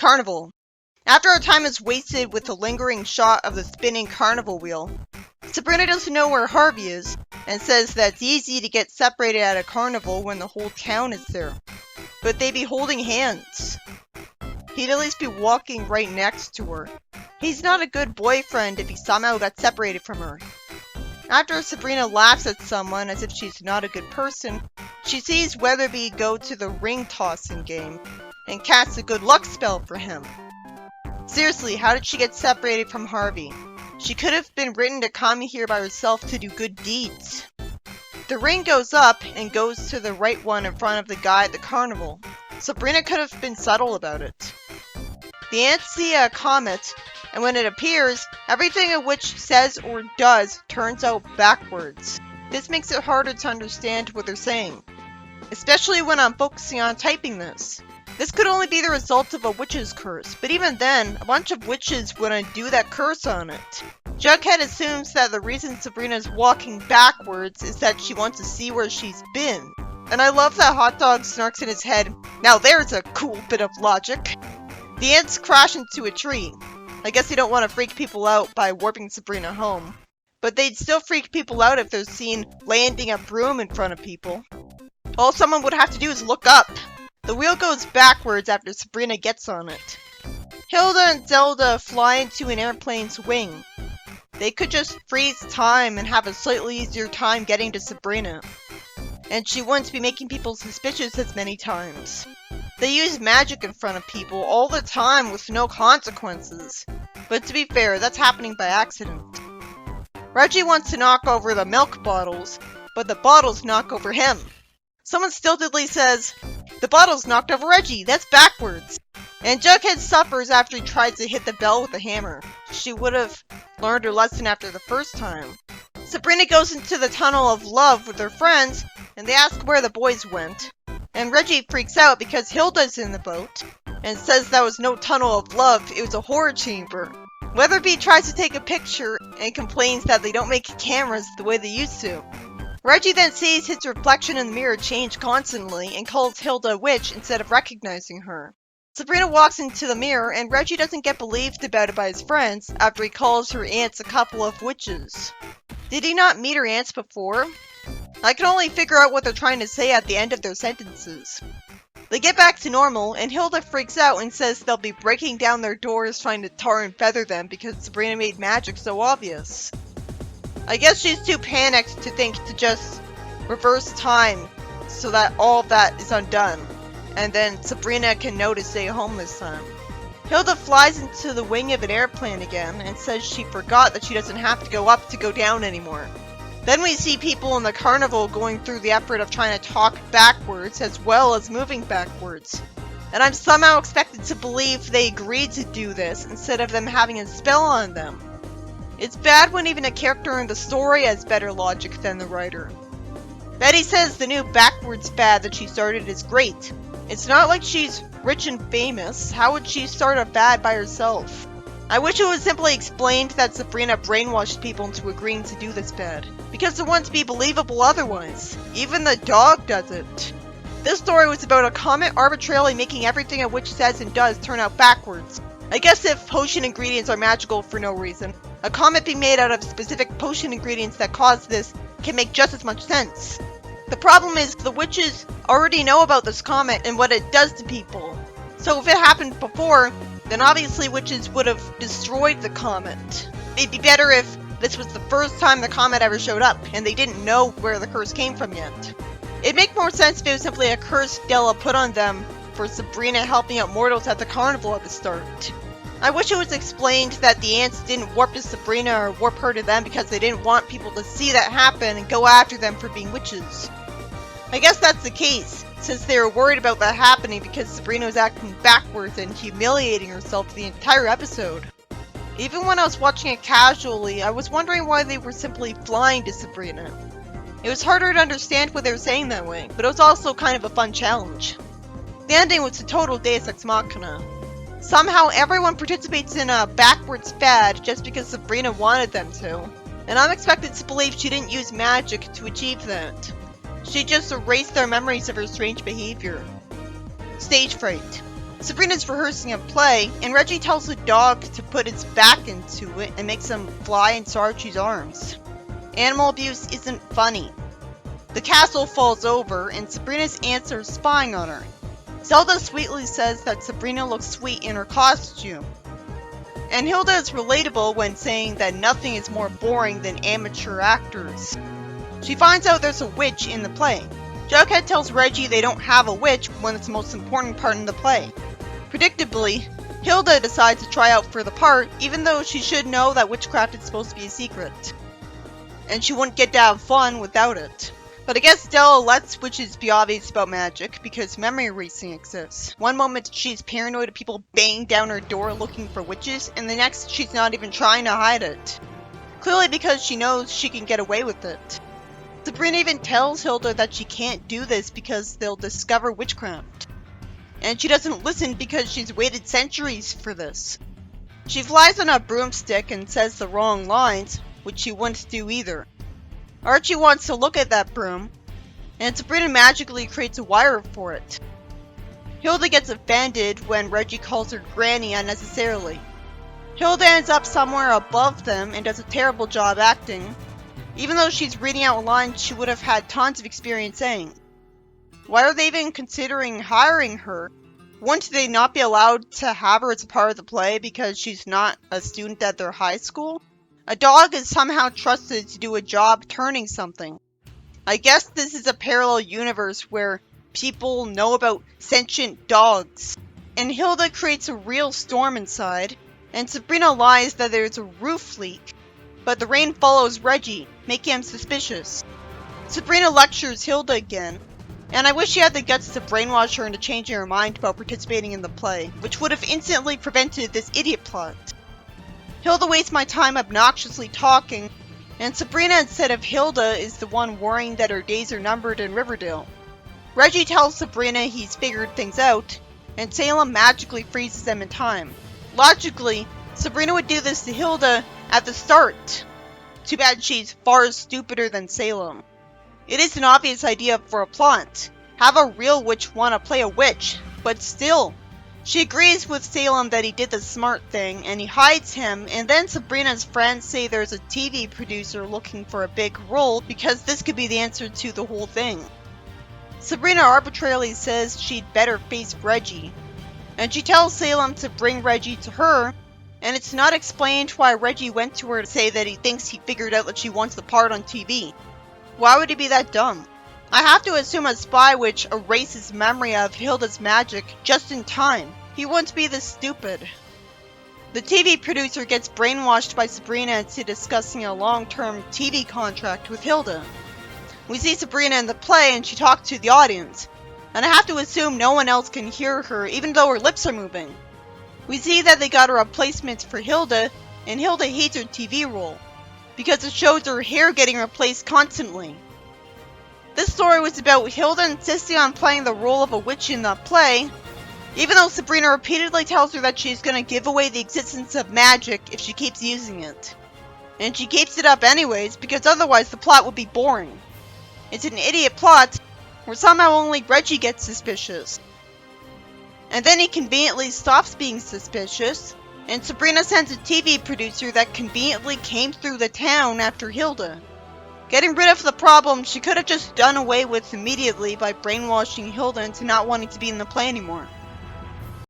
Carnival. After our time is wasted with the lingering shot of the spinning carnival wheel, Sabrina doesn't know where Harvey is, and says that it's easy to get separated at a carnival when the whole town is there. But they be holding hands. He'd at least be walking right next to her. He's not a good boyfriend if he somehow got separated from her. After Sabrina laughs at someone as if she's not a good person, she sees Weatherby go to the ring tossing game and cast a good luck spell for him. Seriously, how did she get separated from Harvey? She could have been written to come here by herself to do good deeds. The ring goes up and goes to the right one in front of the guy at the carnival. Sabrina could have been subtle about it. The ants see a comet, and when it appears, everything a witch says or does turns out backwards. This makes it harder to understand what they're saying, especially when I'm focusing on typing this. This could only be the result of a witch's curse, but even then, a bunch of witches would undo that curse on it. Jughead assumes that the reason Sabrina's walking backwards is that she wants to see where she's been. And I love that Hot Dog snarks in his head, "Now there's a cool bit of logic." The ants crash into a tree. I guess they don't want to freak people out by warping Sabrina home. But they'd still freak people out if they're seen landing a broom in front of people. All someone would have to do is look up. The wheel goes backwards after Sabrina gets on it. Hilda and Zelda fly into an airplane's wing. They could just freeze time and have a slightly easier time getting to Sabrina. And she wouldn't be making people suspicious as many times. They use magic in front of people all the time with no consequences. But to be fair, that's happening by accident. Reggie wants to knock over the milk bottles, but the bottles knock over him. Someone stiltedly says, "The bottles knocked over Reggie, that's backwards." And Jughead suffers after he tries to hit the bell with a hammer. She would have learned her lesson after the first time. Sabrina goes into the tunnel of love with her friends, and they ask where the boys went. And Reggie freaks out because Hilda's in the boat, and says that was no tunnel of love, it was a horror chamber. Weatherby tries to take a picture, and complains that they don't make cameras the way they used to. Reggie then sees his reflection in the mirror change constantly, and calls Hilda a witch instead of recognizing her. Sabrina walks into the mirror, and Reggie doesn't get believed about it by his friends after he calls her aunts a couple of witches. Did he not meet her aunts before? I can only figure out what they're trying to say at the end of their sentences. They get back to normal, and Hilda freaks out and says they'll be breaking down their doors trying to tar and feather them because Sabrina made magic so obvious. I guess she's too panicked to think to just reverse time so that all of that is undone, and then Sabrina can know to stay home this time. Hilda flies into the wing of an airplane again and says she forgot that she doesn't have to go up to go down anymore. Then we see people in the carnival going through the effort of trying to talk backwards as well as moving backwards. And I'm somehow expected to believe they agreed to do this instead of them having a spell on them. It's bad when even a character in the story has better logic than the writer. Betty says the new backwards fad that she started is great. It's not like she's rich and famous. How would she start a fad by herself? I wish it was simply explained that Sabrina brainwashed people into agreeing to do this fad, because it wouldn't be believable otherwise. Even the dog does it. This story was about a comet arbitrarily making everything a witch says and does turn out backwards. I guess if potion ingredients are magical for no reason, a comet being made out of specific potion ingredients that cause this can make just as much sense. The problem is the witches already know about this comet and what it does to people. So if it happened before, then obviously witches would have destroyed the comet. It'd be better if this was the first time the comet ever showed up and they didn't know where the curse came from yet. It'd make more sense if it was simply a curse Della put on them for Sabrina helping out mortals at the carnival at the start. I wish it was explained that the ants didn't warp to Sabrina or warp her to them because they didn't want people to see that happen and go after them for being witches. I guess that's the case, since they were worried about that happening because Sabrina was acting backwards and humiliating herself the entire episode. Even when I was watching it casually, I was wondering why they were simply flying to Sabrina. It was harder to understand what they were saying that way, but it was also kind of a fun challenge. The ending was a total Deus Ex Machina. Somehow everyone participates in a backwards fad just because Sabrina wanted them to, and I'm expected to believe she didn't use magic to achieve that. She just erased their memories of her strange behavior. Stage fright. Sabrina's rehearsing a play, and Reggie tells the dog to put its back into it and makes him fly into Archie's arms. Animal abuse isn't funny. The castle falls over, and Sabrina's aunts are spying on her. Zelda sweetly says that Sabrina looks sweet in her costume. And Hilda is relatable when saying that nothing is more boring than amateur actors. She finds out there's a witch in the play. Jughead tells Reggie they don't have a witch when it's the most important part in the play. Predictably, Hilda decides to try out for the part, even though she should know that witchcraft is supposed to be a secret. And she wouldn't get to have fun without it. But I guess Stella lets witches be obvious about magic because memory erasing exists. One moment she's paranoid of people banging down her door looking for witches, and the next she's not even trying to hide it. Clearly because she knows she can get away with it. Sabrina even tells Hilda that she can't do this because they'll discover witchcraft. And she doesn't listen because she's waited centuries for this. She flies on a broomstick and says the wrong lines, which she wouldn't do either. Archie wants to look at that broom, and Sabrina magically creates a wire for it. Hilda gets offended when Reggie calls her granny unnecessarily. Hilda ends up somewhere above them and does a terrible job acting, even though she's reading out lines she would have had tons of experience saying. Why are they even considering hiring her? Wouldn't they not be allowed to have her as a part of the play because she's not a student at their high school? A dog is somehow trusted to do a job turning something. I guess this is a parallel universe where people know about sentient dogs. And Hilda creates a real storm inside, and Sabrina lies that there's a roof leak. But the rain follows Reggie, making him suspicious. Sabrina lectures Hilda again, and I wish she had the guts to brainwash her into changing her mind about participating in the play, which would have instantly prevented this idiot plot. Hilda wastes my time obnoxiously talking, and Sabrina instead of Hilda is the one worrying that her days are numbered in Riverdale. Reggie tells Sabrina he's figured things out, and Salem magically freezes them in time. Logically, Sabrina would do this to Hilda at the start. Too bad she's far stupider than Salem. It is an obvious idea for a plot. Have a real witch want to play a witch, but still. She agrees with Salem that he did the smart thing, and he hides him, and then Sabrina's friends say there's a TV producer looking for a big role because this could be the answer to the whole thing. Sabrina arbitrarily says she'd better face Reggie, and she tells Salem to bring Reggie to her, and it's not explained why Reggie went to her to say that he thinks he figured out that she wants the part on TV. Why would he be that dumb? I have to assume a spy witch erases memory of Hilda's magic just in time. He wouldn't be this stupid. The TV producer gets brainwashed by Sabrina into discussing a long-term TV contract with Hilda. We see Sabrina in the play and she talks to the audience, and I have to assume no one else can hear her even though her lips are moving. We see that they got a replacement for Hilda, and Hilda hates her TV role, because it shows her hair getting replaced constantly. This story was about Hilda insisting on playing the role of a witch in the play, even though Sabrina repeatedly tells her that she's going to give away the existence of magic if she keeps using it. And she keeps it up anyways, because otherwise the plot would be boring. It's an idiot plot, where somehow only Reggie gets suspicious. And then he conveniently stops being suspicious, and Sabrina sends a TV producer that conveniently came through the town after Hilda. Getting rid of the problem she could have just done away with immediately by brainwashing Hilda into not wanting to be in the play anymore.